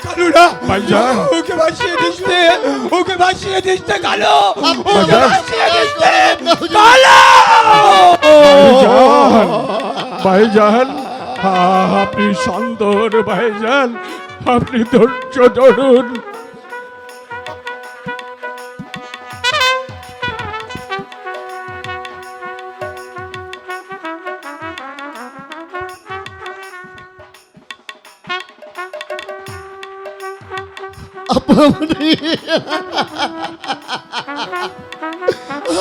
কালুরা ভাইজান ওকে ভাসিয়ে দিস রে, ওকে ভাসিয়ে দিস রে কালু, ওকে ভাইজান। ভাসিয়ে দিস রে কালু। ভাইজান আপনি সুন্দর ভাইজান, আপনি ধৈর্য ধরুন। আপামনি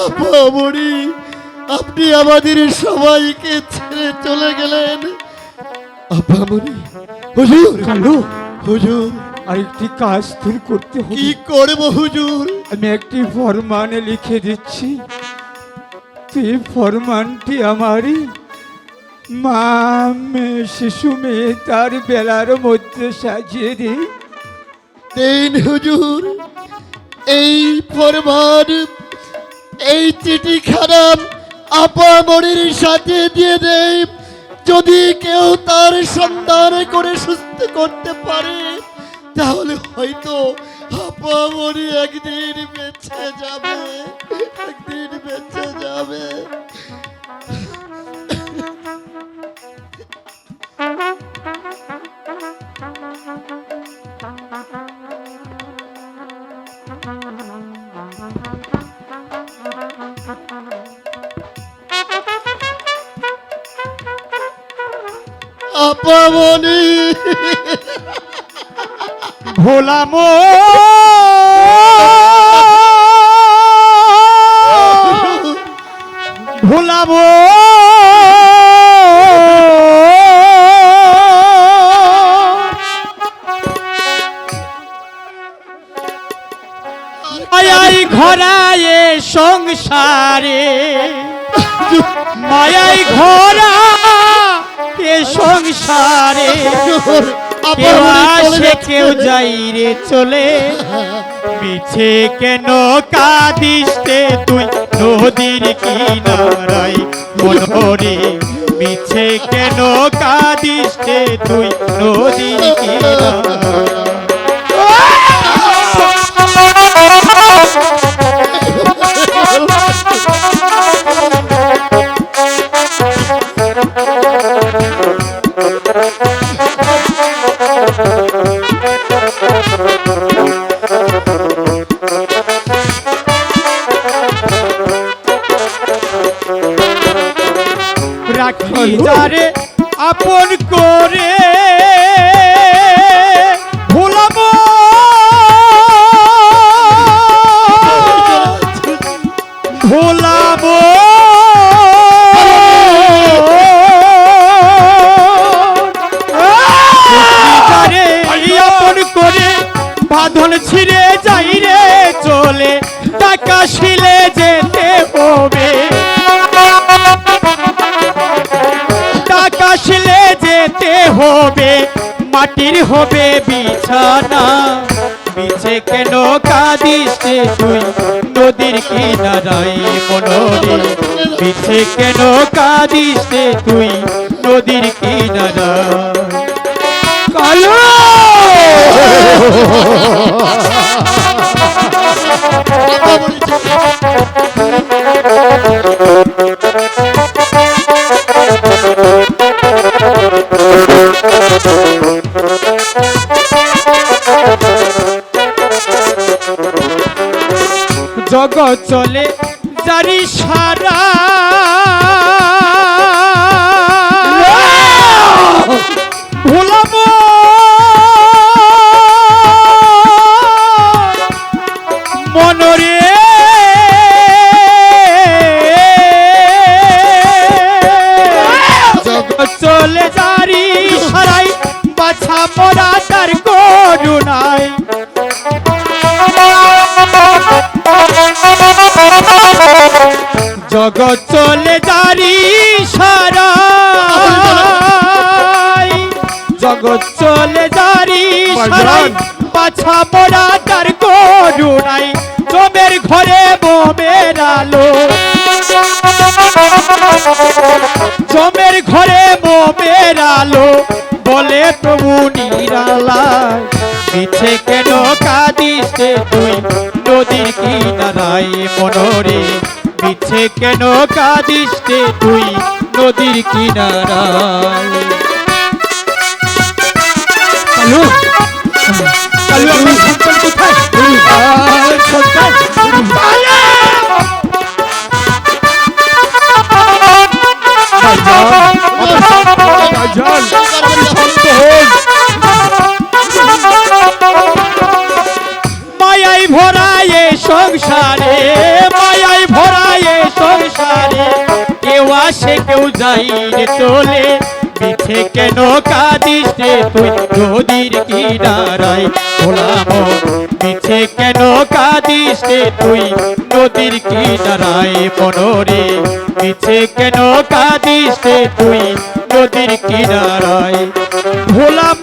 আপামনি আপনি আমাদের সবাইকে ছেড়ে চলে গেলেন। আপামনি হুজুর কালু হুজুর আরেকটি কাজ তোর করতে কি হবে। করব হুজুর? আমি একটি ফরমানে লিখে দিচ্ছি, তুই ফরমানটি আমারই মা মেয়ে শিশু মেয়ে তার বেলার মধ্যে সাজিয়ে দিই। দেন হুজুর এই ফরমান, এই চিঠিখানা আপামনির সাথে দিয়ে দেই। যদি কেউ তার সন্ধান করে সুস্থ করতে পারে তাহলে হয়তো আপামনি একদিন বেঁচে যাবে, একদিন বেঁচে যাবে। আপামনি ভোলাম ভোলাম মায়াই ঘরায় সংসারে, মায়াই ঘরা এ সংসারে, কেউ আসে কেউ যাই রে চলে, মিছে কেন কাঁদিস রে তুই নদীর কিনারায় মনোরে, মিছে কেন কাঁদিস রে তুই নদীর কিনারায়। রাখি যারে আপন করে ভুলাবো, ভুলাবো যারে আপন করে বাঁধন ছিঁড়ে যাই রে চলে, টাকা শিলে যেতে হবে, টাকা শিলে যেতে হবে, মাটির হবে বিছানা, মিছে কেন কাঁদিস রে তুই নদীর কিনারায় মনোরে, মিছে কেন কাঁদিস রে তুই নদীর কিনারায়। কালু জগৎ চলে জারি সারা, ভুলাবো মনরে, জগৎ চলে জারি সারাই, বাছা পড়া তার করুণায়, জগৎ চলে জারি সারাই, জগৎ চলে জারি সারাই, পাছা পড়া তার করুণাই, জমের ঘরে বোমের আলো, জমের ঘরে বোমের আলো, বলে প্রভু নিরালায় মিছে কেন কাঁদিস রে তুই নদীর কিনারায় মনরে মিছে কেন কাঁদিস রে তুই নদীর কিনারায় কালু কালু আমার সন্তান কোথায় আমার সন্তান ভাইজান শান্ত হন। মায়াই ভরায়ে সংসারে মায়াই ভরায়ে সংসারে কেউ আসে কেউ যাই রে চলে মিছে কেন কাঁদিস রে তুই নদীর কিনারায় গোলাম মিছে কেন কাঁদিস রে তুই নদীর কিনারায় মনরে মিছে কেন কাঁদিস রে তুই নদীর কিনারায় গোলাম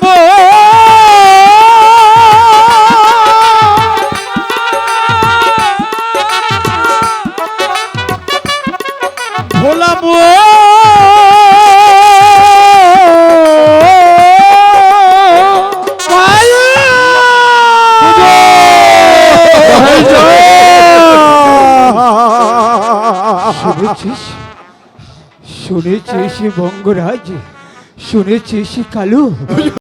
ভোলাম শুনেছিস শুনেছিস বঙ্গরাজ শুনেছিস কালু